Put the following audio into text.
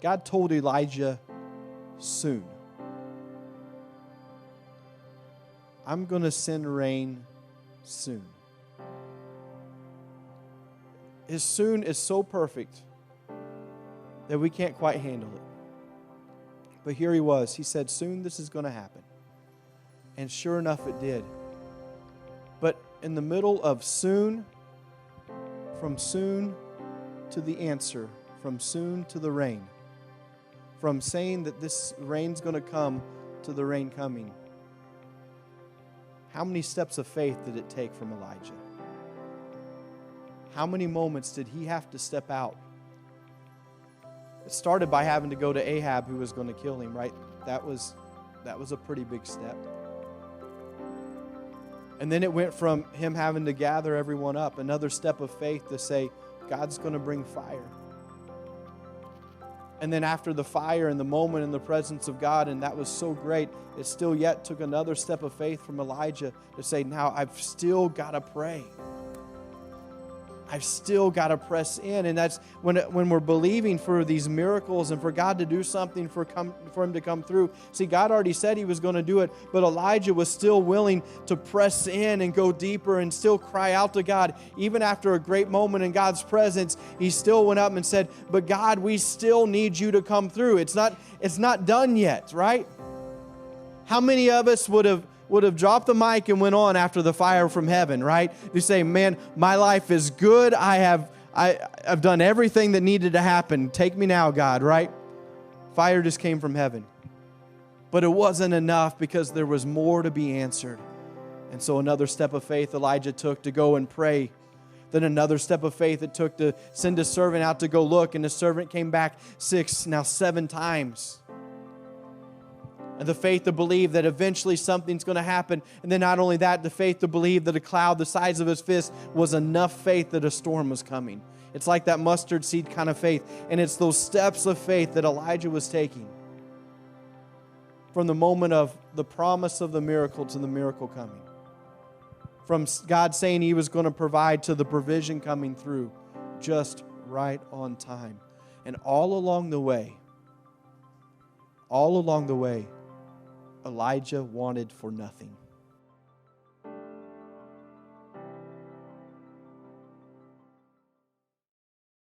God told Elijah soon. I'm going to send rain soon. His soon is so perfect that we can't quite handle it. But here he was. He said, soon this is going to happen. And sure enough, it did. But in the middle of soon, from soon to the answer, from soon to the rain, from saying that this rain's going to come to the rain coming, how many steps of faith did it take from Elijah? How many moments did he have to step out? It started by having to go to Ahab, who was going to kill him, right? That was a pretty big step. And then it went from him having to gather everyone up, another step of faith to say, God's going to bring fire. And then after the fire and the moment in the presence of God, and that was so great, it still yet took another step of faith from Elijah to say, now I've still got to pray. I've still got to press in. And that's when we're believing for these miracles and for God to do something, for Him to come through. See, God already said He was going to do it, but Elijah was still willing to press in and go deeper and still cry out to God. Even after a great moment in God's presence, he still went up and said, but God, we still need you to come through. It's not done yet, right? How many of us would have dropped the mic and went on after the fire from heaven, right? You say, man, my life is good. I've done everything that needed to happen. Take me now, God, right? Fire just came from heaven. But it wasn't enough because there was more to be answered. And so another step of faith Elijah took to go and pray. Then another step of faith it took to send a servant out to go look. And the servant came back 7 times. And the faith to believe that eventually something's going to happen. And then not only that, the faith to believe that a cloud the size of his fist was enough faith that a storm was coming. It's like that mustard seed kind of faith. And it's those steps of faith that Elijah was taking. From the moment of the promise of the miracle to the miracle coming. From God saying He was going to provide to the provision coming through. Just right on time. And all along the way, Elijah wanted for nothing.